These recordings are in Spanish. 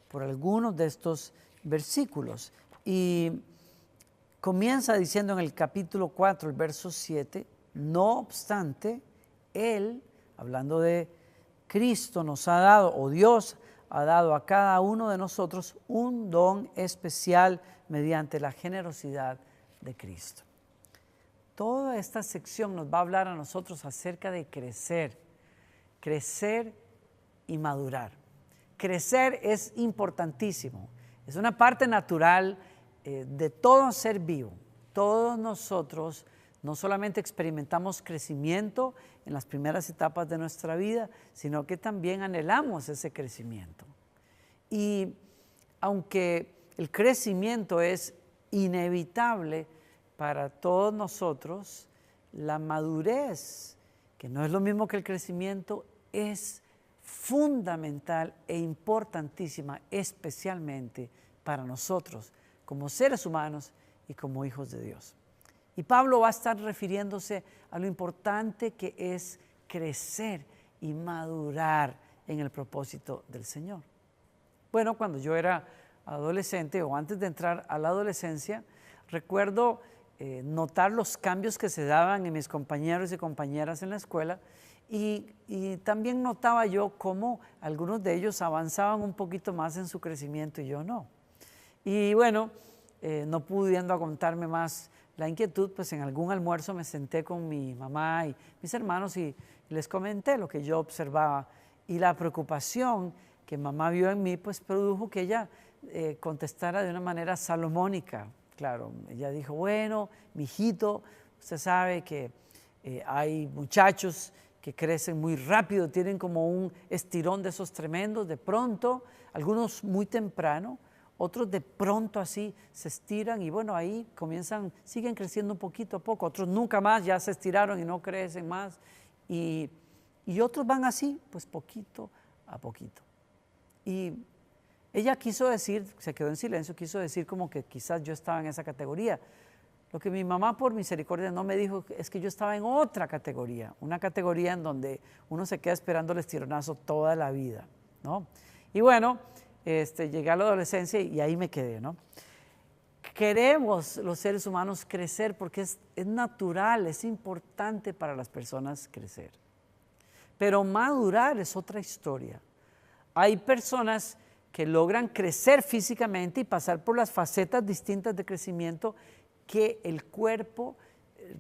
por algunos de estos versículos. Y comienza diciendo en el capítulo 4, el verso 7, no obstante, Él, hablando de Cristo, nos ha dado, o Dios ha dado a cada uno de nosotros un don especial mediante la generosidad de Cristo. Toda esta sección nos va a hablar a nosotros acerca de crecer y madurar. Crecer es importantísimo, es una parte natural de todo ser vivo. Todos nosotros no solamente experimentamos crecimiento en las primeras etapas de nuestra vida, sino que también anhelamos ese crecimiento. Y aunque el crecimiento es inevitable para todos nosotros, la madurez, que no es lo mismo que el crecimiento, es fundamental e importantísima, especialmente para nosotros como seres humanos y como hijos de Dios. Y Pablo va a estar refiriéndose a lo importante que es crecer y madurar en el propósito del Señor. Bueno, cuando yo era adolescente o antes de entrar a la adolescencia, recuerdo notar los cambios que se daban en mis compañeros y compañeras en la escuela y también notaba yo cómo algunos de ellos avanzaban un poquito más en su crecimiento y yo no. Y bueno, no pudiendo contarme más la inquietud, pues en algún almuerzo me senté con mi mamá y mis hermanos y les comenté lo que yo observaba. Y la preocupación que mamá vio en mí, pues produjo que ella contestara de una manera salomónica. Claro, ella dijo, bueno, mijito, usted sabe que hay muchachos que crecen muy rápido, tienen como un estirón de esos tremendos, de pronto, algunos muy temprano, otros de pronto así se estiran y bueno, ahí siguen creciendo poquito a poco, otros nunca más ya se estiraron y no crecen más y otros van así, pues poquito a poquito. Y ella quiso decir, se quedó en silencio, quiso decir como que quizás yo estaba en esa categoría. Lo que mi mamá por misericordia no me dijo es que yo estaba en otra categoría, una categoría en donde uno se queda esperando el estironazo toda la vida, ¿no? Y bueno, llegué a la adolescencia y ahí me quedé, ¿no? Queremos los seres humanos crecer porque es natural, es importante para las personas crecer. Pero madurar es otra historia. Hay personas que logran crecer físicamente y pasar por las facetas distintas de crecimiento que el cuerpo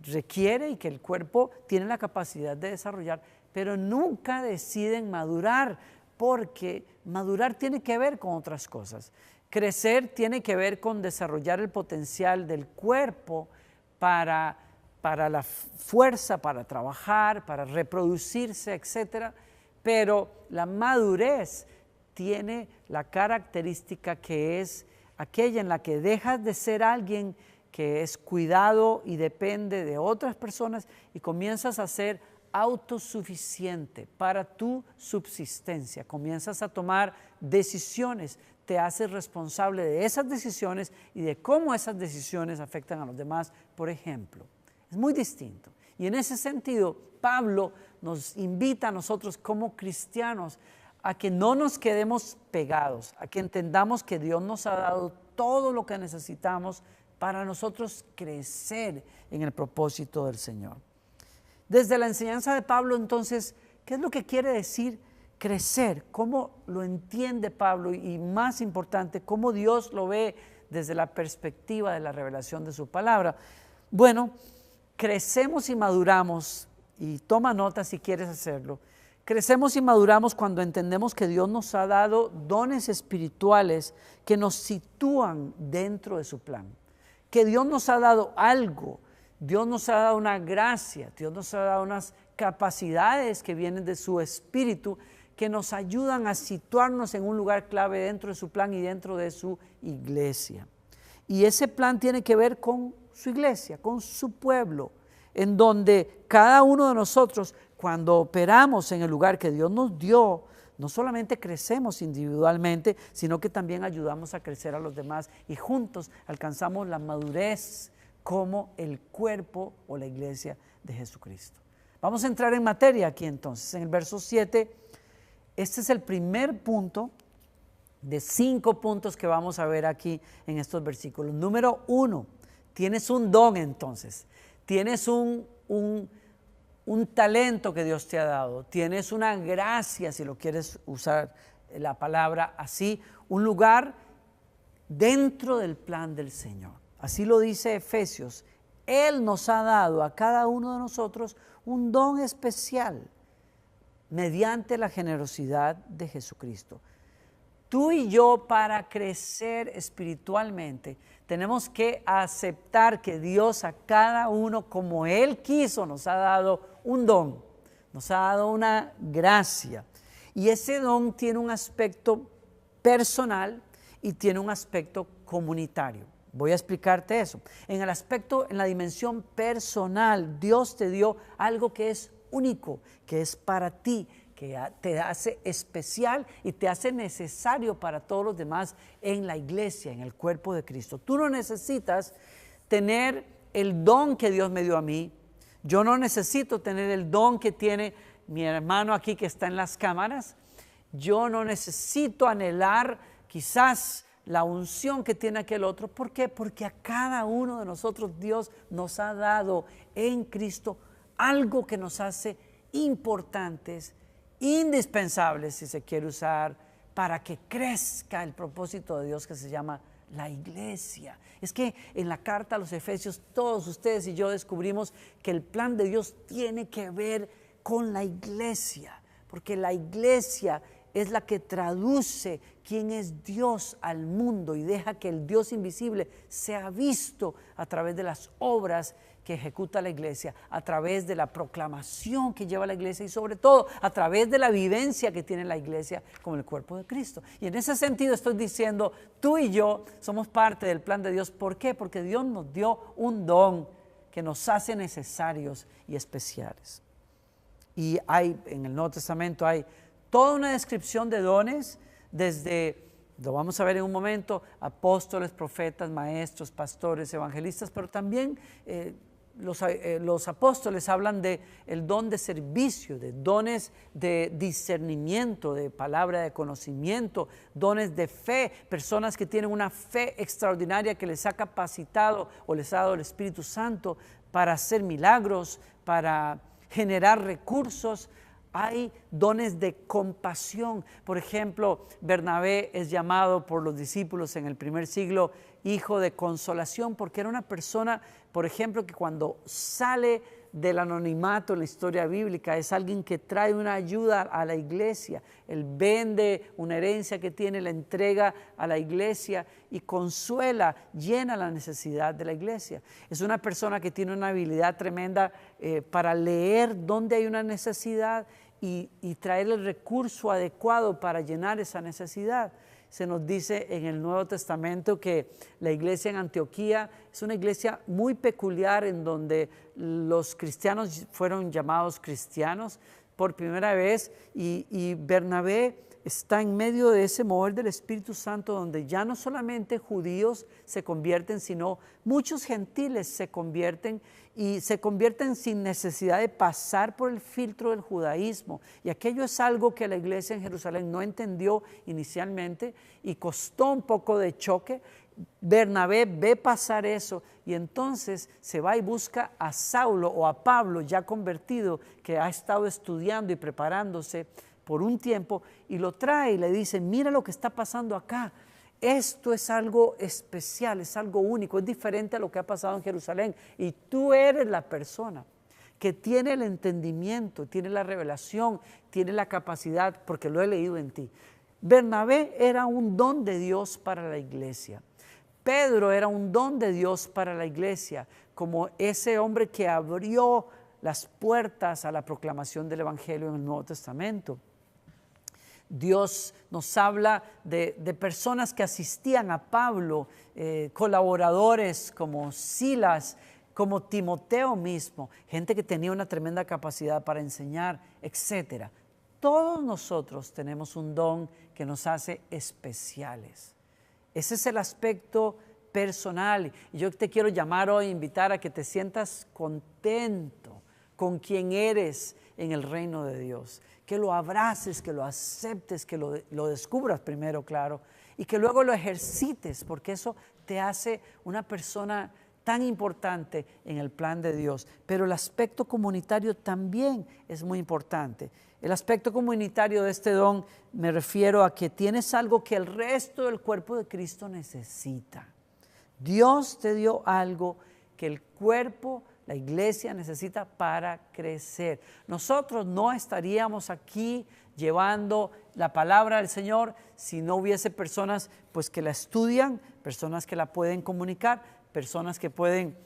requiere y que el cuerpo tiene la capacidad de desarrollar, pero nunca deciden madurar, porque madurar tiene que ver con otras cosas. Crecer tiene que ver con desarrollar el potencial del cuerpo para la fuerza, para trabajar, para reproducirse, etc. Pero la madurez tiene la característica que es aquella en la que dejas de ser alguien que es cuidado y depende de otras personas y comienzas a ser autosuficiente para tu subsistencia. Comienzas a tomar decisiones, te haces responsable de esas decisiones y de cómo esas decisiones afectan a los demás, por ejemplo. Es muy distinto. Y en ese sentido, Pablo nos invita a nosotros como cristianos a que no nos quedemos pegados, a que entendamos que Dios nos ha dado todo lo que necesitamos para nosotros crecer en el propósito del Señor. Desde la enseñanza de Pablo, entonces, ¿qué es lo que quiere decir crecer? ¿Cómo lo entiende Pablo? Y más importante, ¿cómo Dios lo ve desde la perspectiva de la revelación de su palabra? Bueno, crecemos y maduramos, y toma nota si quieres hacerlo. Crecemos y maduramos cuando entendemos que Dios nos ha dado dones espirituales que nos sitúan dentro de su plan. Que Dios nos ha dado algo, Dios nos ha dado una gracia, Dios nos ha dado unas capacidades que vienen de su espíritu que nos ayudan a situarnos en un lugar clave dentro de su plan y dentro de su iglesia. Y ese plan tiene que ver con su iglesia, con su pueblo, en donde cada uno de nosotros, cuando operamos en el lugar que Dios nos dio, no solamente crecemos individualmente, sino que también ayudamos a crecer a los demás y juntos alcanzamos la madurez como el cuerpo o la iglesia de Jesucristo. Vamos a entrar en materia aquí entonces. En el verso 7, este es el primer punto de 5 puntos que vamos a ver aquí en estos versículos. Número 1, tienes un don entonces, tienes un talento que Dios te ha dado, tienes una gracia, si lo quieres usar la palabra así, un lugar dentro del plan del Señor. Así lo dice Efesios. Él nos ha dado a cada uno de nosotros un don especial mediante la generosidad de Jesucristo. Tú y yo, para crecer espiritualmente, tenemos que aceptar que Dios a cada uno, como Él quiso, nos ha dado un don, nos ha dado una gracia. Y ese don tiene un aspecto personal y tiene un aspecto comunitario. Voy a explicarte eso. En el aspecto, en la dimensión personal, Dios te dio algo que es único, que es para ti, que te hace especial y te hace necesario para todos los demás en la iglesia, en el cuerpo de Cristo. Tú no necesitas tener el don que Dios me dio a mí. Yo no necesito tener el don que tiene mi hermano aquí que está en las cámaras. Yo no necesito anhelar quizás la unción que tiene aquel otro. ¿Por qué? Porque a cada uno de nosotros Dios nos ha dado en Cristo algo que nos hace importantes, indispensables, si se quiere usar, para que crezca el propósito de Dios que se llama la iglesia. Es que en la carta a los Efesios todos ustedes y yo descubrimos que el plan de Dios tiene que ver con la iglesia, porque la iglesia es la que traduce quién es Dios al mundo y deja que el Dios invisible sea visto a través de las obras que ejecuta la iglesia, a través de la proclamación que lleva la iglesia y sobre todo a través de la vivencia que tiene la iglesia como el cuerpo de Cristo. Y en ese sentido estoy diciendo, tú y yo somos parte del plan de Dios. ¿Por qué? Porque Dios nos dio un don que nos hace necesarios y especiales. Y hay, en el Nuevo Testamento hay toda una descripción de dones, desde, lo vamos a ver en un momento, apóstoles, profetas, maestros, pastores, evangelistas, pero también los apóstoles hablan de el don de servicio, de dones de discernimiento, de palabra de conocimiento, dones de fe, personas que tienen una fe extraordinaria que les ha capacitado o les ha dado el Espíritu Santo para hacer milagros, para generar recursos. Hay dones de compasión. Por ejemplo, Bernabé es llamado por los discípulos en el primer siglo hijo de consolación, porque era una persona, por ejemplo, que cuando sale del anonimato en la historia bíblica es alguien que trae una ayuda a la iglesia. Él vende una herencia que tiene, la entrega a la iglesia y consuela, llena la necesidad de la iglesia. Es una persona que tiene una habilidad tremenda para leer dónde hay una necesidad y traer el recurso adecuado para llenar esa necesidad. Se nos dice en el Nuevo Testamento que la iglesia en Antioquía es una iglesia muy peculiar en donde los cristianos fueron llamados cristianos por primera vez y Bernabé está en medio de ese mover del Espíritu Santo donde ya no solamente judíos se convierten, sino muchos gentiles se convierten y se convierten sin necesidad de pasar por el filtro del judaísmo. Y aquello es algo que la iglesia en Jerusalén no entendió inicialmente y costó un poco de choque. Bernabé ve pasar eso y entonces se va y busca a Saulo o a Pablo ya convertido que ha estado estudiando y preparándose por un tiempo y lo trae y le dice, mira lo que está pasando acá. Esto es algo especial, es algo único, es diferente a lo que ha pasado en Jerusalén y tú eres la persona que tiene el entendimiento, tiene la revelación, tiene la capacidad, porque lo he leído en ti. Bernabé era un don de Dios para la iglesia. Pedro era un don de Dios para la iglesia, como ese hombre que abrió las puertas a la proclamación del Evangelio en el Nuevo Testamento. Dios nos habla de personas que asistían a Pablo, colaboradores como Silas, como Timoteo mismo, gente que tenía una tremenda capacidad para enseñar, etc. Todos nosotros tenemos un don que nos hace especiales. Ese es el aspecto personal. Y yo te quiero llamar hoy, invitar a que te sientas contento con quien eres en el reino de Dios, que lo abraces, que lo aceptes, que lo descubras primero, claro, y que luego lo ejercites, porque eso te hace una persona tan importante en el plan de Dios. Pero el aspecto comunitario también es muy importante. El aspecto comunitario de este don me refiero a que tienes algo que el resto del cuerpo de Cristo necesita. Dios te dio algo que el cuerpo, la iglesia necesita para crecer. Nosotros no estaríamos aquí llevando la palabra del Señor si no hubiese personas pues, que la estudian, personas que la pueden comunicar, personas que pueden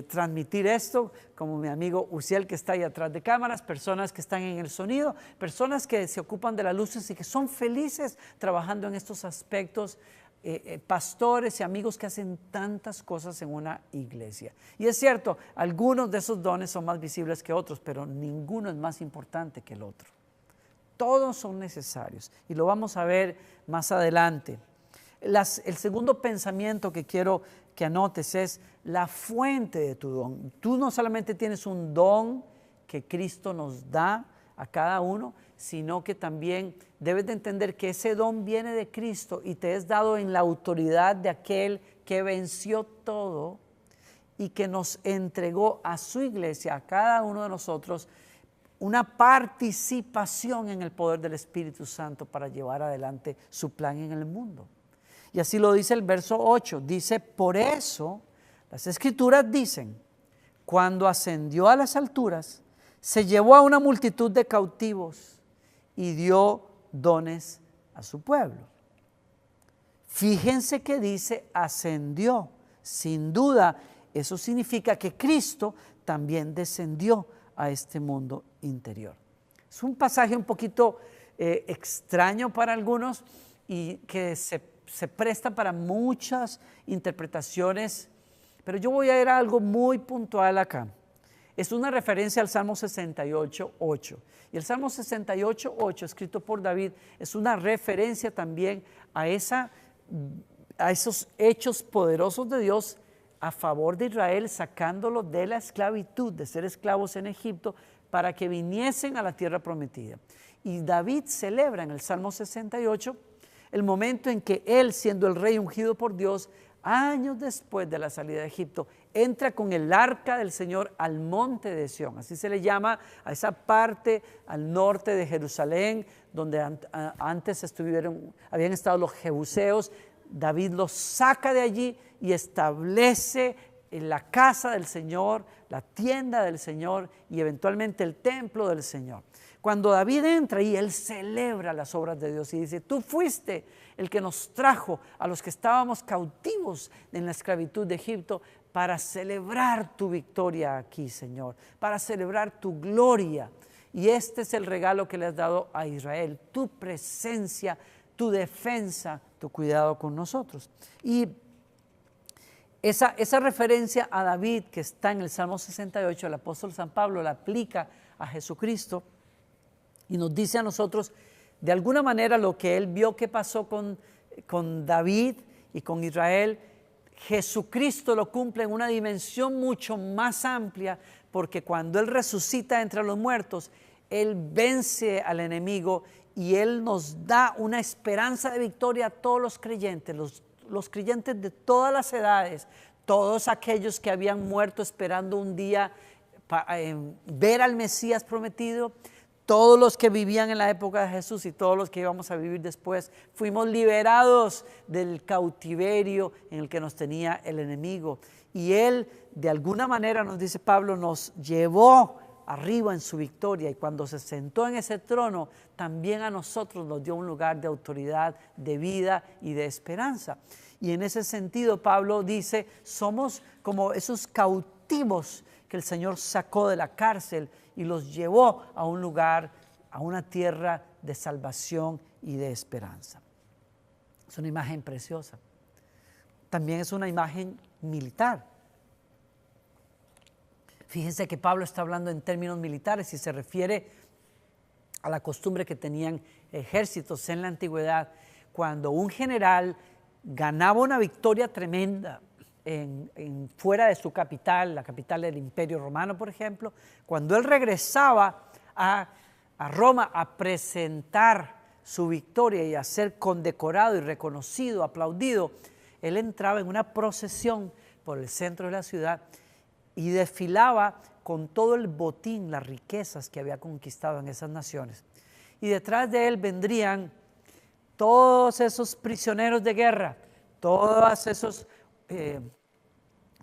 transmitir esto, como mi amigo Uciel que está ahí atrás de cámaras, personas que están en el sonido, personas que se ocupan de las luces y que son felices trabajando en estos aspectos, pastores y amigos que hacen tantas cosas en una iglesia. Y es cierto, algunos de esos dones son más visibles que otros, pero ninguno es más importante que el otro. Todos son necesarios y lo vamos a ver más adelante. El segundo pensamiento que quiero que anotes es la fuente de tu don. Tú no solamente tienes un don que Cristo nos da a cada uno, sino que también debes de entender que ese don viene de Cristo y te es dado en la autoridad de aquel que venció todo y que nos entregó a su iglesia, a cada uno de nosotros, una participación en el poder del Espíritu Santo para llevar adelante su plan en el mundo. Y así lo dice el verso 8, dice, por eso las Escrituras dicen, cuando ascendió a las alturas, se llevó a una multitud de cautivos y dio dones a su pueblo. Fíjense que dice ascendió, sin duda eso significa que Cristo también descendió a este mundo interior. Es un pasaje un poquito extraño para algunos y que se presta para muchas interpretaciones, pero yo voy a ir a algo muy puntual acá. Es una referencia al Salmo 68:8. Y el Salmo 68:8, escrito por David, es una referencia también a esos hechos poderosos de Dios a favor de Israel, sacándolos de la esclavitud, de ser esclavos en Egipto, para que viniesen a la tierra prometida. Y David celebra en el Salmo 68 el momento en que él, siendo el rey ungido por Dios, años después de la salida de Egipto, entra con el arca del Señor al monte de Sión. Así se le llama a esa parte al norte de Jerusalén, donde antes habían estado los jebuseos. David los saca de allí y establece en la casa del Señor, la tienda del Señor y eventualmente el templo del Señor. Cuando David entra y él celebra las obras de Dios y dice, tú fuiste el que nos trajo a los que estábamos cautivos en la esclavitud de Egipto para celebrar tu victoria aquí, Señor, para celebrar tu gloria. Y este es el regalo que le has dado a Israel, tu presencia, tu defensa, tu cuidado con nosotros. Y esa referencia a David que está en el Salmo 68, el apóstol San Pablo la aplica a Jesucristo y nos dice a nosotros de alguna manera lo que él vio que pasó con David y con Israel. Jesucristo lo cumple en una dimensión mucho más amplia, porque cuando él resucita entre los muertos, él vence al enemigo y él nos da una esperanza de victoria a todos los creyentes, los creyentes de todas las edades, todos aquellos que habían muerto esperando un día ver al Mesías prometido, todos los que vivían en la época de Jesús y todos los que íbamos a vivir después, fuimos liberados del cautiverio en el que nos tenía el enemigo. Y él, de alguna manera, nos dice Pablo, nos llevó arriba en su victoria, y cuando se sentó en ese trono, también a nosotros nos dio un lugar de autoridad, de vida y de esperanza. Y en ese sentido Pablo dice, somos como esos cautivos que el Señor sacó de la cárcel y los llevó a un lugar, a una tierra de salvación y de esperanza. Es una imagen preciosa. También es una imagen militar. Fíjense que Pablo está hablando en términos militares y se refiere a la costumbre que tenían ejércitos en la antigüedad. Cuando un general ganaba una victoria tremenda fuera de su capital, la capital del Imperio Romano, por ejemplo, cuando él regresaba a Roma a presentar su victoria y a ser condecorado y reconocido, aplaudido, él entraba en una procesión por el centro de la ciudad y desfilaba con todo el botín, las riquezas que había conquistado en esas naciones. Y detrás de él vendrían todos esos prisioneros de guerra, todas esas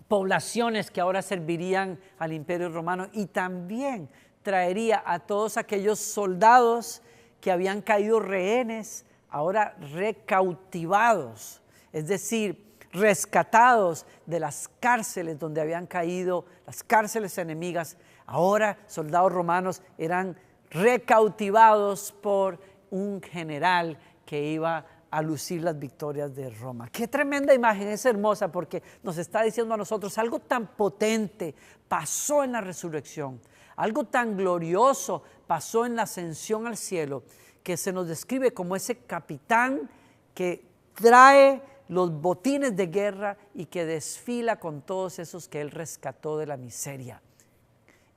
poblaciones que ahora servirían al Imperio Romano, y también traería a todos aquellos soldados que habían caído rehenes, ahora recautivados, es decir, rescatados de las cárceles donde habían caído, las cárceles enemigas. Ahora soldados romanos eran recautivados por un general que iba a lucir las victorias de Roma. Qué tremenda imagen, es hermosa porque nos está diciendo a nosotros algo tan potente pasó en la resurrección, algo tan glorioso pasó en la ascensión al cielo, que se nos describe como ese capitán que trae los botines de guerra y que desfila con todos esos que él rescató de la miseria.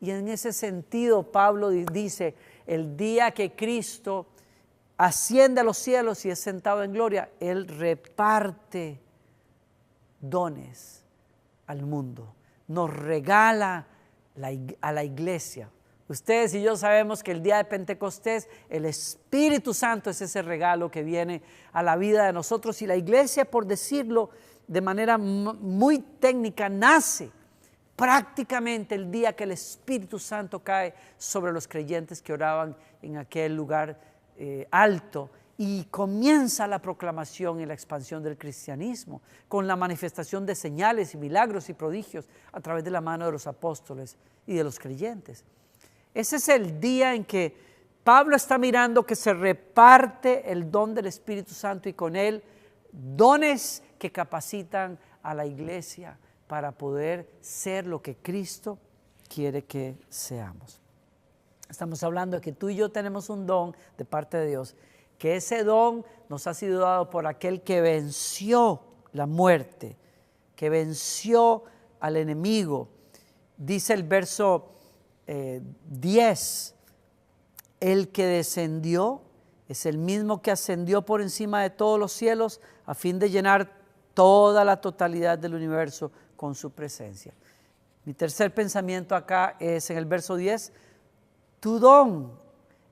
Y en ese sentido Pablo dice, el día que Cristo asciende a los cielos y es sentado en gloria, él reparte dones al mundo, nos regala a la iglesia. Ustedes y yo sabemos que el día de Pentecostés el Espíritu Santo es ese regalo que viene a la vida de nosotros, y la iglesia, por decirlo de manera muy técnica, nace prácticamente el día que el Espíritu Santo cae sobre los creyentes que oraban en aquel lugar alto, y comienza la proclamación y la expansión del cristianismo con la manifestación de señales y milagros y prodigios a través de la mano de los apóstoles y de los creyentes. Ese es el día en que Pablo está mirando que se reparte el don del Espíritu Santo, y con él dones que capacitan a la iglesia para poder ser lo que Cristo quiere que seamos. Estamos hablando de que tú y yo tenemos un don de parte de Dios, que ese don nos ha sido dado por aquel que venció la muerte, que venció al enemigo. Dice el verso 10, el que descendió es el mismo que ascendió por encima de todos los cielos a fin de llenar toda la totalidad del universo con su presencia. Mi tercer pensamiento acá es en el verso 10, tu don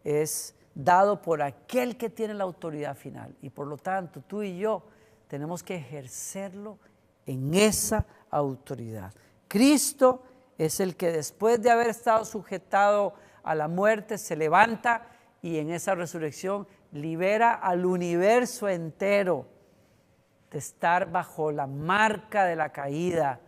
es dado por aquel que tiene la autoridad final, y por lo tanto tú y yo tenemos que ejercerlo en esa autoridad. Cristo es el que después de haber estado sujetado a la muerte se levanta y en esa resurrección libera al universo entero de estar bajo la marca de la caída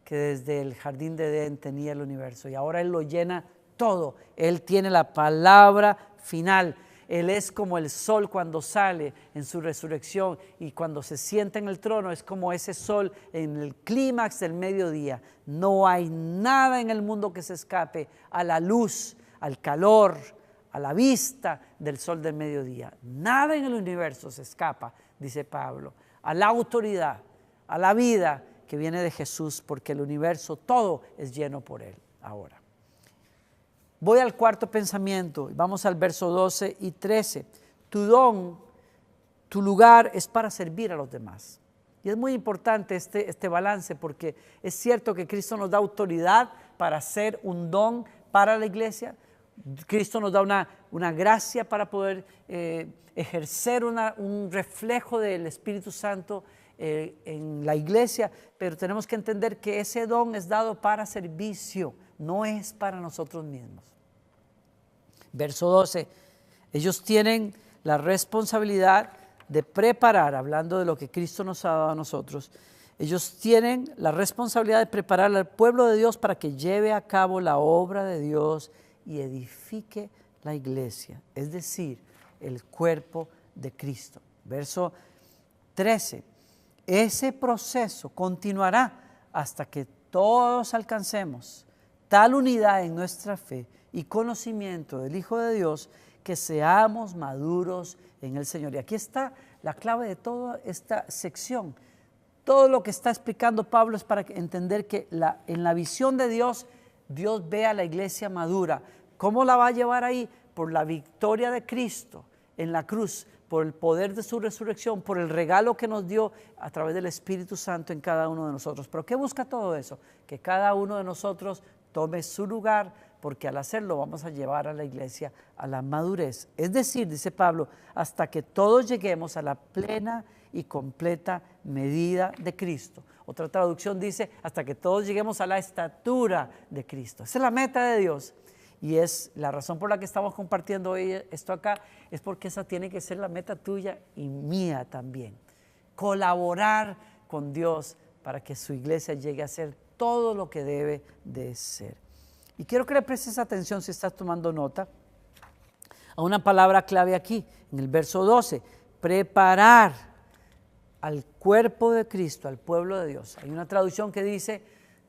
que desde el jardín de Edén tenía el universo, y ahora Él lo llena todo. Él tiene la palabra final. Él es como el sol cuando sale en su resurrección, y cuando se sienta en el trono es como ese sol en el clímax del mediodía. No hay nada en el mundo que se escape a la luz, al calor, a la vista del sol del mediodía. Nada en el universo se escapa, dice Pablo, a la autoridad, a la vida que viene de Jesús, porque el universo todo es lleno por Él ahora. Voy al cuarto pensamiento, vamos al verso 12 y 13. Tu don, tu lugar es para servir a los demás. Y es muy importante este balance, porque es cierto que Cristo nos da autoridad para hacer un don para la iglesia. Cristo nos da una gracia para poder ejercer un reflejo del Espíritu Santo en la iglesia, pero tenemos que entender que ese don es dado para servicio, no es para nosotros mismos. Verso 12, ellos tienen la responsabilidad de preparar, hablando de lo que Cristo nos ha dado a nosotros, ellos tienen la responsabilidad de preparar al pueblo de Dios para que lleve a cabo la obra de Dios y edifique la iglesia, es decir, el cuerpo de Cristo. Verso 13, ese proceso continuará hasta que todos alcancemos tal unidad en nuestra fe y conocimiento del Hijo de Dios, que seamos maduros en el Señor. Y aquí está la clave de toda esta sección. Todo lo que está explicando Pablo es para entender que en la visión de Dios, Dios ve a la iglesia madura, ¿Cómo la va a llevar ahí? Por la victoria de Cristo en la cruz, por el poder de su resurrección, por el regalo que nos dio a través del Espíritu Santo en cada uno de nosotros. ¿Pero qué busca todo eso? Que cada uno de nosotros tome su lugar, porque al hacerlo vamos a llevar a la iglesia a la madurez. Es decir, dice Pablo, hasta que todos lleguemos a la plena y completa medida de Cristo. Otra traducción dice, hasta que todos lleguemos a la estatura de Cristo. Esa es la meta de Dios. Y es la razón por la que estamos compartiendo hoy esto acá, es porque esa tiene que ser la meta tuya y mía también. Colaborar con Dios para que su iglesia llegue a ser todo lo que debe de ser. Y quiero que le prestes atención, si estás tomando nota, a una palabra clave aquí, en el verso 12, preparar al cuerpo de Cristo, al pueblo de Dios. Hay una traducción que dice,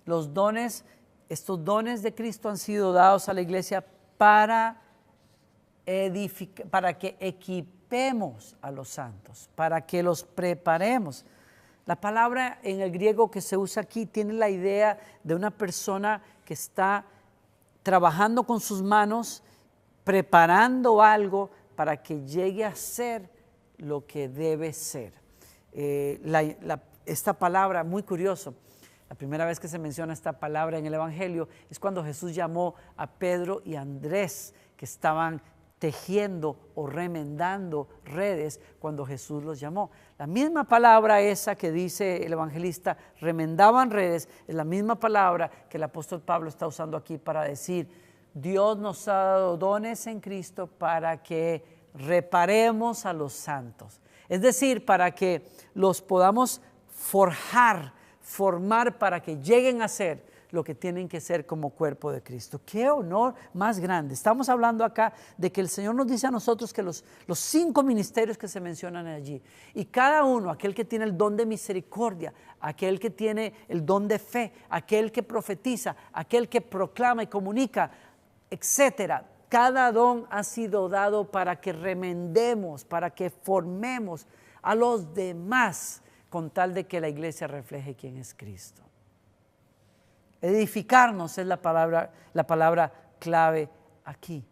los dones, estos dones de Cristo han sido dados a la iglesia para que equipemos a los santos, para que los preparemos. La palabra en el griego que se usa aquí tiene la idea de una persona que está trabajando con sus manos, preparando algo para que llegue a ser lo que debe ser. Esta palabra, muy curioso, la primera vez que se menciona esta palabra en el Evangelio es cuando Jesús llamó a Pedro y Andrés, que estaban tejiendo o remendando redes cuando Jesús los llamó. La misma palabra esa que dice el evangelista, remendaban redes, es la misma palabra que el apóstol Pablo está usando aquí para decir, Dios nos ha dado dones en Cristo para que reparemos a los santos. Es decir, para que los podamos formar para que lleguen a ser lo que tienen que ser como cuerpo de Cristo. ¡Qué honor más grande! Estamos hablando acá de que el Señor nos dice a nosotros que los 5 ministerios que se mencionan allí, y cada uno, aquel que tiene el don de misericordia, aquel que tiene el don de fe, aquel que profetiza, aquel que proclama y comunica, etcétera. Cada don ha sido dado para que remendemos, para que formemos a los demás con tal de que la iglesia refleje quién es Cristo. Edificarnos es la palabra clave aquí.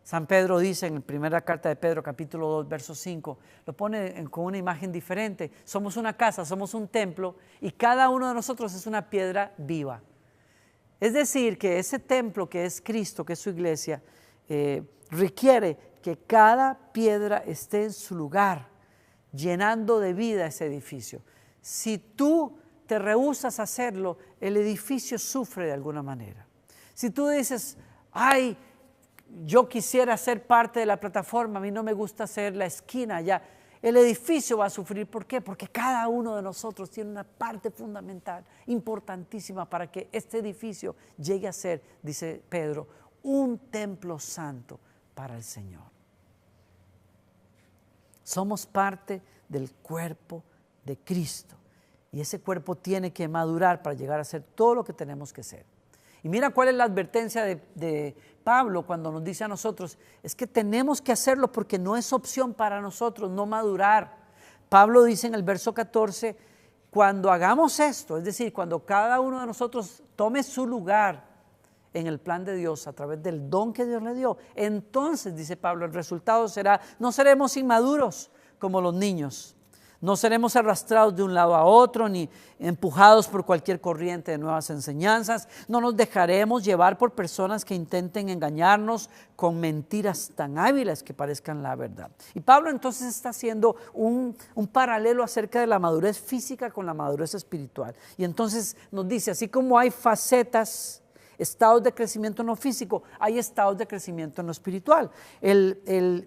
San Pedro dice en la primera carta de Pedro, capítulo 2, verso 5, lo pone con una imagen diferente. Somos una casa, somos un templo y cada uno de nosotros es una piedra viva. Es decir, que ese templo que es Cristo, que es su iglesia, requiere que cada piedra esté en su lugar, llenando de vida ese edificio. Si tú te rehusas a hacerlo, el edificio sufre de alguna manera. Si tú dices, ay, yo quisiera ser parte de la plataforma, a mí no me gusta ser la esquina allá, el edificio va a sufrir. ¿Por qué? Porque cada uno de nosotros tiene una parte fundamental, importantísima para que este edificio llegue a ser, dice Pedro, un templo santo para el Señor. Somos parte del cuerpo de Cristo. Y ese cuerpo tiene que madurar para llegar a ser todo lo que tenemos que ser. Y mira cuál es la advertencia de Pablo cuando nos dice a nosotros, es que tenemos que hacerlo porque no es opción para nosotros no madurar. Pablo dice en el verso 14, cuando hagamos esto, es decir, cuando cada uno de nosotros tome su lugar en el plan de Dios a través del don que Dios le dio, entonces, dice Pablo, el resultado será, no seremos inmaduros como los niños. No seremos arrastrados de un lado a otro ni empujados por cualquier corriente de nuevas enseñanzas. No nos dejaremos llevar por personas que intenten engañarnos con mentiras tan hábiles que parezcan la verdad. Y Pablo entonces está haciendo un paralelo acerca de la madurez física con la madurez espiritual. Y entonces nos dice, así como hay facetas, estados de crecimiento en lo físico, hay estados de crecimiento en lo espiritual.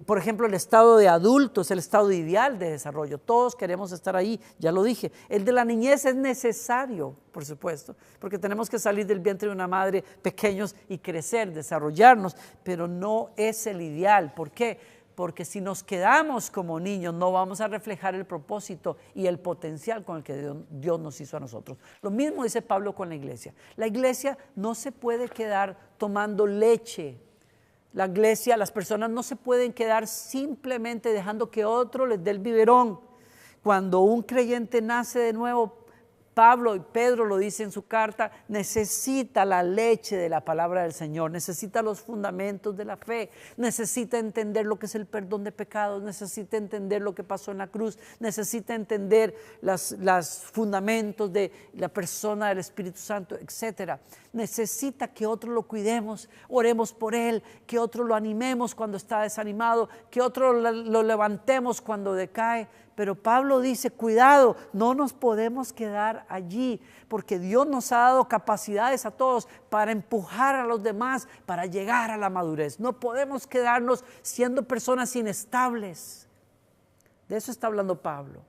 Por ejemplo, el estado de adulto es el estado ideal de desarrollo. Todos queremos estar ahí, ya lo dije. El de la niñez es necesario, por supuesto, porque tenemos que salir del vientre de una madre pequeños y crecer, desarrollarnos, pero no es el ideal. ¿Por qué? Porque si nos quedamos como niños no vamos a reflejar el propósito y el potencial con el que Dios nos hizo a nosotros. Lo mismo dice Pablo con la iglesia. La iglesia no se puede quedar tomando leche. La iglesia, las personas no se pueden quedar simplemente dejando que otro les dé el biberón. Cuando un creyente nace de nuevo, Pablo y Pedro lo dice en su carta, necesita la leche de la palabra del Señor, necesita los fundamentos de la fe, necesita entender lo que es el perdón de pecados, necesita entender lo que pasó en la cruz, necesita entender los fundamentos de la persona del Espíritu Santo, etc. Necesita que otro lo cuidemos, oremos por él, que otro lo animemos cuando está desanimado, que otro lo levantemos cuando decae. Pero Pablo dice, cuidado, no nos podemos quedar allí, porque Dios nos ha dado capacidades a todos para empujar a los demás, para llegar a la madurez. No podemos quedarnos siendo personas inestables. De eso está hablando Pablo.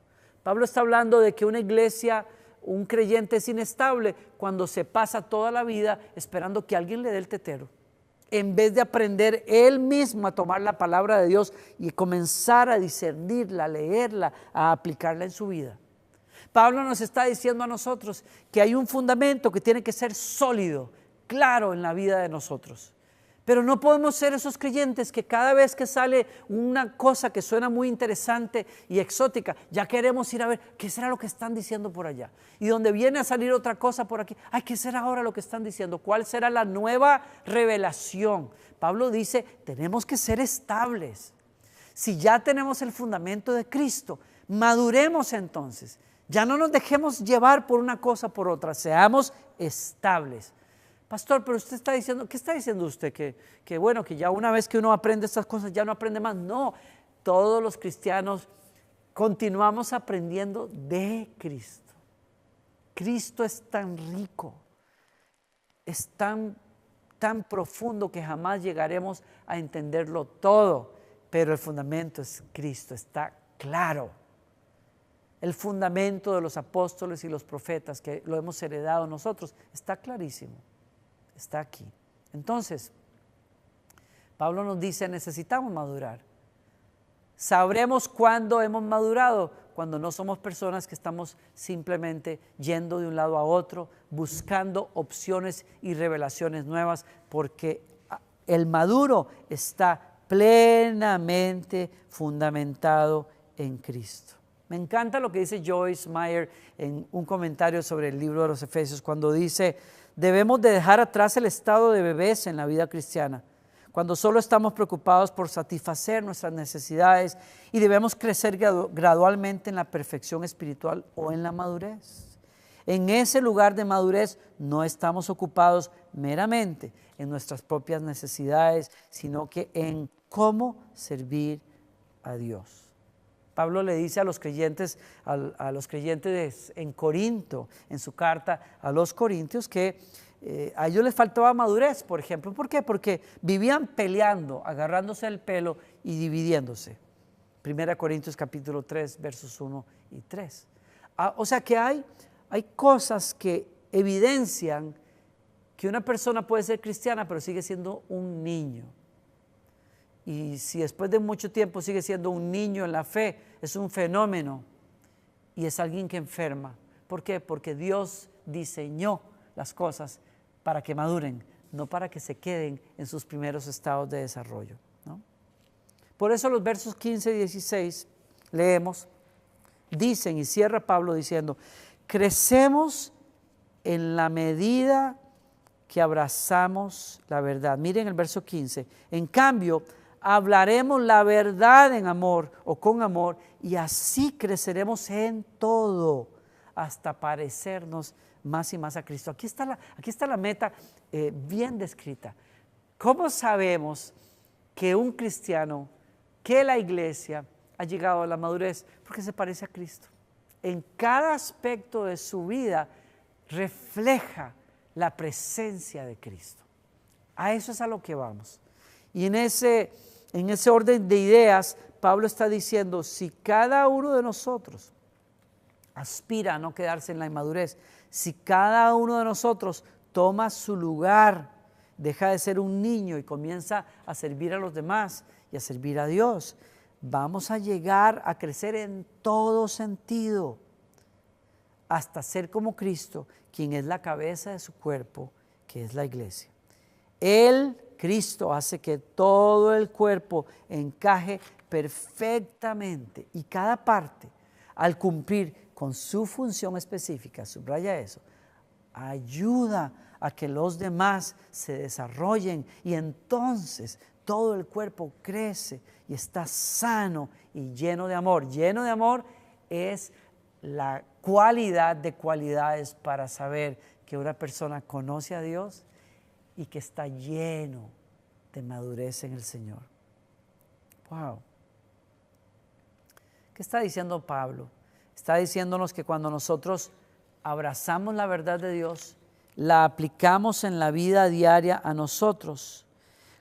Pablo está hablando de que una iglesia, un creyente es inestable cuando se pasa toda la vida esperando que alguien le dé el tetero, en vez de aprender él mismo a tomar la palabra de Dios y comenzar a discernirla, a leerla, a aplicarla en su vida. Pablo nos está diciendo a nosotros que hay un fundamento que tiene que ser sólido, claro en la vida de nosotros. Pero no podemos ser esos creyentes que cada vez que sale una cosa que suena muy interesante y exótica, ya queremos ir a ver qué será lo que están diciendo por allá. Y donde viene a salir otra cosa por aquí, ay, ¿qué será ahora lo que están diciendo? ¿Cuál será la nueva revelación? Pablo dice, tenemos que ser estables. Si ya tenemos el fundamento de Cristo, maduremos entonces. Ya no nos dejemos llevar por una cosa por otra, seamos estables. Pastor, pero usted está diciendo, ¿qué está diciendo usted? Que bueno, que ya una vez que uno aprende estas cosas ya no aprende más. No, todos los cristianos continuamos aprendiendo de Cristo. Cristo es tan rico, es tan profundo que jamás llegaremos a entenderlo todo, pero el fundamento es Cristo, está claro. El fundamento de los apóstoles y los profetas que lo hemos heredado nosotros está clarísimo. Está aquí. Entonces, Pablo nos dice, necesitamos madurar. Sabremos cuándo hemos madurado, cuando no somos personas que estamos simplemente yendo de un lado a otro, buscando opciones y revelaciones nuevas, porque el maduro está plenamente fundamentado en Cristo. Me encanta lo que dice Joyce Meyer en un comentario sobre el libro de los Efesios, cuando dice, debemos de dejar atrás el estado de bebés en la vida cristiana, cuando solo estamos preocupados por satisfacer nuestras necesidades, y debemos crecer gradualmente en la perfección espiritual o en la madurez. En ese lugar de madurez no estamos ocupados meramente en nuestras propias necesidades, sino que en cómo servir a Dios. Pablo le dice a los creyentes, en Corinto, en su carta a los corintios, que a ellos les faltaba madurez, por ejemplo. ¿Por qué? Porque vivían peleando, agarrándose el pelo y dividiéndose. 1 Corintios capítulo 3, versos 1 y 3. O sea que hay cosas que evidencian que una persona puede ser cristiana, pero sigue siendo un niño. Y si después de mucho tiempo sigue siendo un niño en la fe, es un fenómeno y es alguien que enferma. ¿Por qué? Porque Dios diseñó las cosas para que maduren, no para que se queden en sus primeros estados de desarrollo, ¿no? Por eso los versos 15 y 16 leemos, dicen, y cierra Pablo diciendo, crecemos en la medida que abrazamos la verdad. Miren el verso 15, en cambio, hablaremos la verdad en amor o con amor, y así creceremos en todo hasta parecernos más y más a Cristo. Aquí está la meta bien descrita. ¿Cómo sabemos que un cristiano, que la iglesia ha llegado a la madurez? Porque se parece a Cristo. En cada aspecto de su vida refleja la presencia de Cristo. A eso es a lo que vamos. Y en ese orden de ideas, Pablo está diciendo, si cada uno de nosotros aspira a no quedarse en la inmadurez, si cada uno de nosotros toma su lugar, deja de ser un niño y comienza a servir a los demás y a servir a Dios, vamos a llegar a crecer en todo sentido, hasta ser como Cristo, quien es la cabeza de su cuerpo, que es la iglesia. Él, Cristo, hace que todo el cuerpo encaje perfectamente y cada parte, al cumplir con su función específica, subraya eso, ayuda a que los demás se desarrollen y entonces todo el cuerpo crece y está sano y lleno de amor. Lleno de amor es la cualidad de cualidades para saber que una persona conoce a Dios y que está lleno de madurez en el Señor. Wow. ¿Qué está diciendo Pablo? Está diciéndonos que cuando nosotros abrazamos la verdad de Dios, la aplicamos en la vida diaria a nosotros,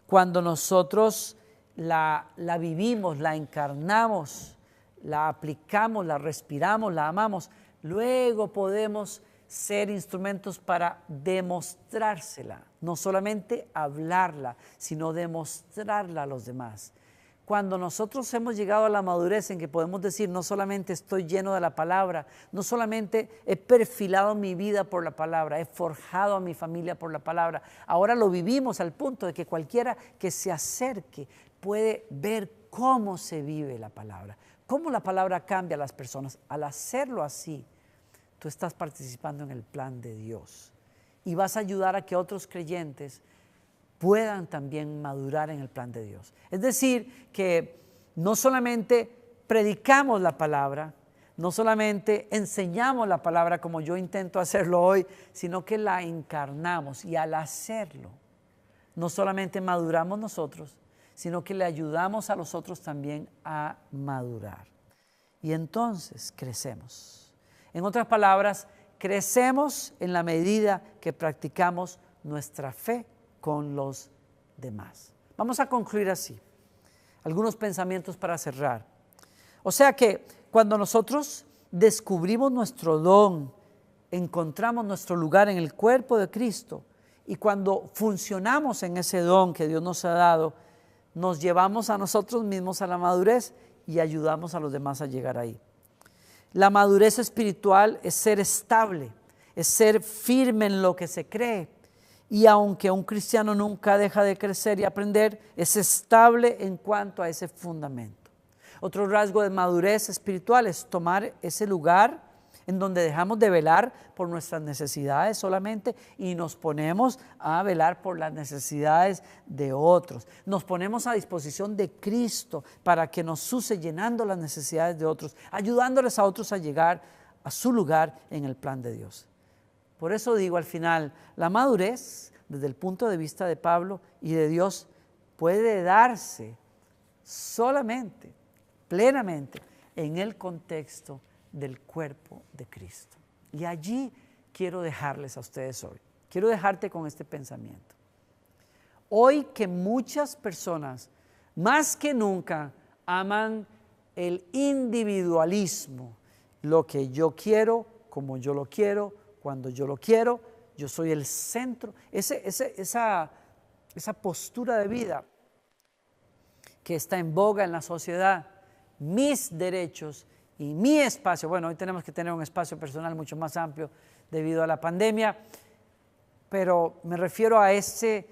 cuando nosotros la vivimos, la encarnamos, la aplicamos, la respiramos, la amamos, luego podemos ser instrumentos para demostrársela, no solamente hablarla, sino demostrarla a los demás. Cuando nosotros hemos llegado a la madurez en que podemos decir, no solamente estoy lleno de la palabra, no solamente he perfilado mi vida por la palabra, he forjado a mi familia por la palabra, ahora lo vivimos al punto de que cualquiera que se acerque puede ver cómo se vive la palabra, cómo la palabra cambia a las personas. Al hacerlo así, tú estás participando en el plan de Dios y vas a ayudar a que otros creyentes puedan también madurar en el plan de Dios. Es decir, que no solamente predicamos la palabra, no solamente enseñamos la palabra como yo intento hacerlo hoy, sino que la encarnamos y al hacerlo, no solamente maduramos nosotros, sino que le ayudamos a los otros también a madurar. Y entonces crecemos. En otras palabras, crecemos en la medida que practicamos nuestra fe con los demás. Vamos a concluir así. Algunos pensamientos para cerrar. O sea que cuando nosotros descubrimos nuestro don, encontramos nuestro lugar en el cuerpo de Cristo y cuando funcionamos en ese don que Dios nos ha dado, nos llevamos a nosotros mismos a la madurez y ayudamos a los demás a llegar ahí. La madurez espiritual es ser estable, es ser firme en lo que se cree. Y aunque un cristiano nunca deja de crecer y aprender, es estable en cuanto a ese fundamento. Otro rasgo de madurez espiritual es tomar ese lugar en donde dejamos de velar por nuestras necesidades solamente y nos ponemos a velar por las necesidades de otros. Nos ponemos a disposición de Cristo para que nos use llenando las necesidades de otros, ayudándoles a otros a llegar a su lugar en el plan de Dios. Por eso digo al final, la madurez, desde el punto de vista de Pablo y de Dios, puede darse solamente, plenamente, en el contexto del cuerpo de Cristo. Y allí quiero dejarles a ustedes hoy. Quiero dejarte con este pensamiento. Hoy que muchas personas, más que nunca, aman el individualismo, lo que yo quiero, como yo lo quiero, cuando yo lo quiero, yo soy el centro, esa postura de vida que está en boga en la sociedad, mis derechos y mi espacio. Bueno, hoy tenemos que tener un espacio personal mucho más amplio debido a la pandemia, pero me refiero a ese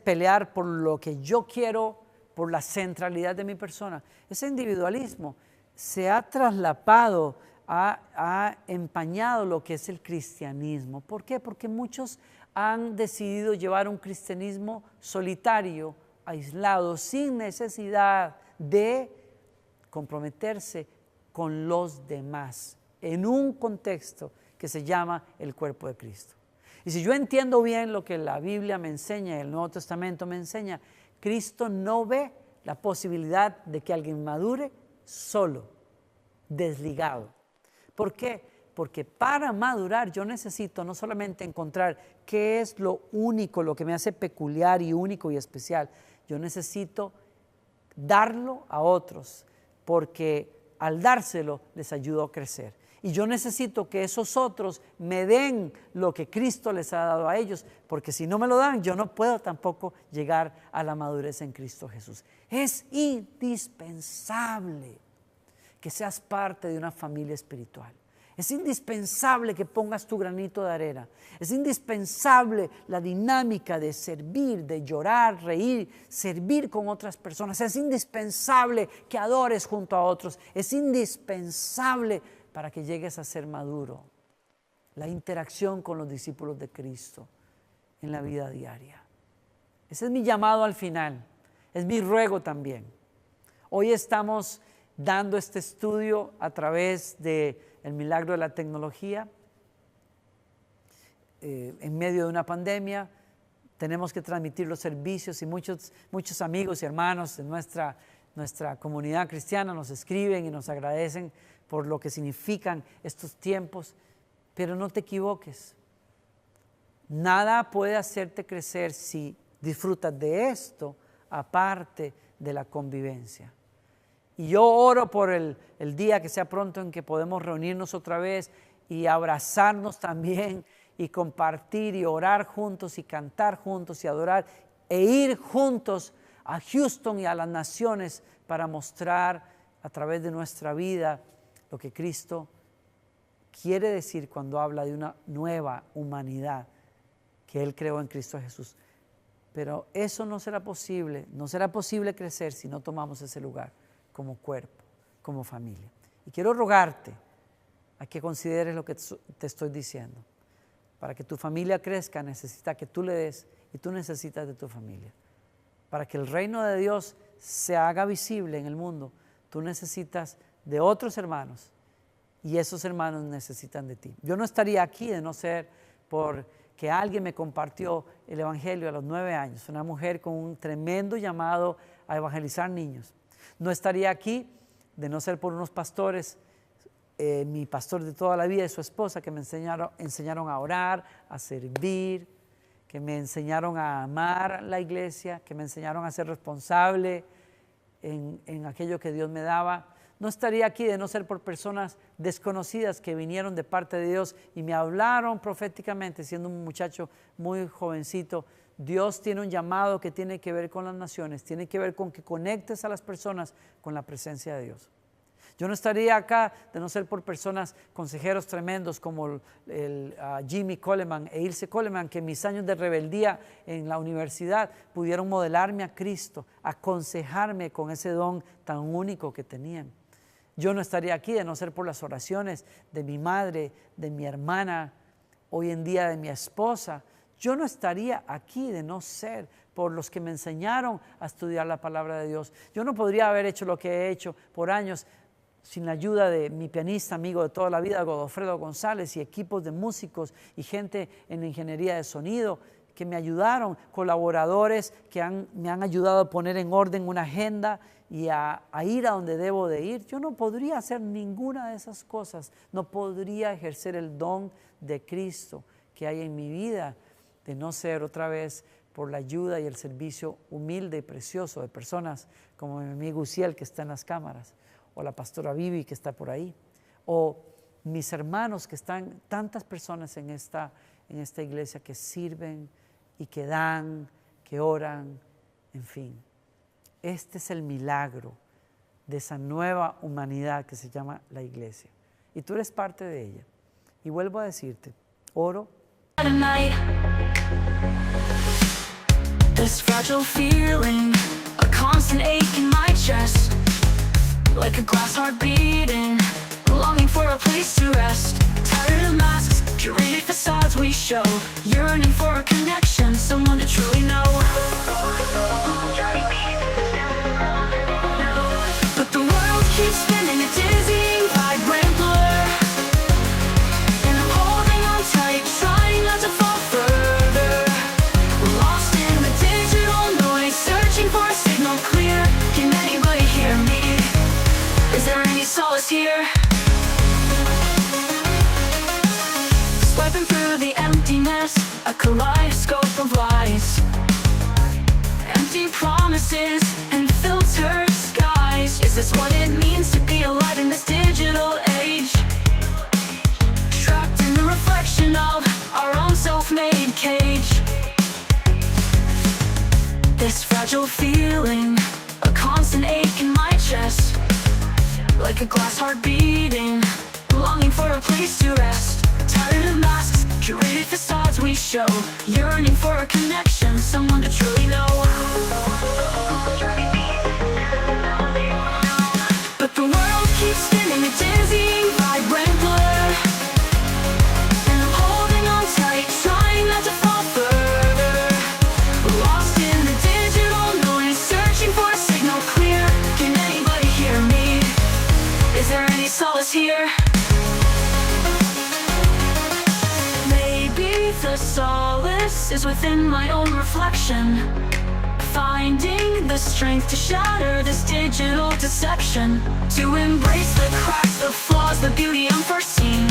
pelear por lo que yo quiero, por la centralidad de mi persona. Ese individualismo se ha traslapado, ha empañado lo que es el cristianismo. ¿Por qué? Porque muchos han decidido llevar un cristianismo solitario, aislado, sin necesidad de comprometerse con los demás, en un contexto que se llama el cuerpo de Cristo. Y si yo entiendo bien lo que la Biblia me enseña, el Nuevo Testamento me enseña, Cristo no ve la posibilidad de que alguien madure solo, desligado. ¿Por qué? Porque para madurar yo necesito no solamente encontrar qué es lo único, lo que me hace peculiar y único y especial, yo necesito darlo a otros, porque al dárselo les ayudo a crecer. Y yo necesito que esos otros me den lo que Cristo les ha dado a ellos, porque si no me lo dan, yo no puedo tampoco llegar a la madurez en Cristo Jesús. Es indispensable que seas parte de una familia espiritual. Es indispensable que pongas tu granito de arena. Es indispensable la dinámica de servir, de llorar, reír, servir con otras personas. Es indispensable que adores junto a otros. Es indispensable para que llegues a ser maduro. La interacción con los discípulos de Cristo en la vida diaria. Ese es mi llamado al final. Es mi ruego también. Hoy estamos dando este estudio a través del milagro de la tecnología. En medio de una pandemia tenemos que transmitir los servicios y muchos amigos y hermanos de nuestra comunidad cristiana nos escriben y nos agradecen por lo que significan estos tiempos. Pero no te equivoques. Nada puede hacerte crecer si disfrutas de esto aparte de la convivencia. Y yo oro por el día que sea pronto en que podemos reunirnos otra vez y abrazarnos también y compartir y orar juntos y cantar juntos y adorar e ir juntos a Houston y a las naciones para mostrar a través de nuestra vida lo que Cristo quiere decir cuando habla de una nueva humanidad que Él creó en Cristo Jesús. Pero eso no será posible crecer si no tomamos ese lugar como cuerpo, como familia. Y quiero rogarte a que consideres lo que te estoy diciendo. Para que tu familia crezca necesita que tú le des y tú necesitas de tu familia. Para que el reino de Dios se haga visible en el mundo, tú necesitas de otros hermanos y esos hermanos necesitan de ti. Yo no estaría aquí de no ser porque alguien me compartió el evangelio a los 9 años, una mujer con un tremendo llamado a evangelizar niños. No estaría aquí de no ser por unos pastores, mi pastor de toda la vida y su esposa, que me enseñaron a orar, a servir, que me enseñaron a amar la iglesia, que me enseñaron a ser responsable en aquello que Dios me daba. No estaría aquí de no ser por personas desconocidas que vinieron de parte de Dios y me hablaron proféticamente, siendo un muchacho muy jovencito. Dios tiene un llamado que tiene que ver con las naciones, tiene que ver con que conectes a las personas con la presencia de Dios. Yo no estaría acá de no ser por personas, consejeros tremendos como Jimmy Coleman e Ilse Coleman, que en mis años de rebeldía en la universidad pudieron modelarme a Cristo, aconsejarme con ese don tan único que tenían. Yo no estaría aquí de no ser por las oraciones de mi madre, de mi hermana, hoy en día de mi esposa. Yo no estaría aquí de no ser por los que me enseñaron a estudiar la palabra de Dios. Yo no podría haber hecho lo que he hecho por años sin la ayuda de mi pianista amigo de toda la vida, Godofredo González, y equipos de músicos y gente en la ingeniería de sonido que me ayudaron, colaboradores que me han ayudado a poner en orden una agenda y a ir a donde debo de ir. Yo no podría hacer ninguna de esas cosas, no podría ejercer el don de Cristo que hay en mi vida, de no ser otra vez por la ayuda y el servicio humilde y precioso de personas como mi amigo Uciel, que está en las cámaras, o la pastora Vivi, que está por ahí, o mis hermanos que están, tantas personas en esta iglesia que sirven y que dan, que oran, en fin. Este es el milagro de esa nueva humanidad que se llama la iglesia. Y tú eres parte de ella. Y vuelvo a decirte, oro. This fragile feeling, a constant ache in my chest, like a glass heart beating, longing for a place to rest. Tired of masks, curated facades we show, yearning for a connection, someone to truly know. But the world keeps spinning, a dizzying, vibrant blur, and I'm holding on tight, trying not to fall further. Lost in the digital noise, searching for a signal clear. Can anybody hear me? Is there any solace here? Swiping through the emptiness, a kaleidoscope of lies, empty promises and filtered skies. Is this what it means to be alive in this digital age? Trapped in the reflection of our own self-made cage. This fragile feeling, a constant ache in my chest, like a glass heart beating, longing for a place to rest. Tired of masks, curated facades we show, yearning for a connection, someone to truly know. But the world keeps spinning, a dizzying, vibrant solace is within my own reflection, finding the strength to shatter this digital deception, to embrace the cracks, the flaws, the beauty unforeseen.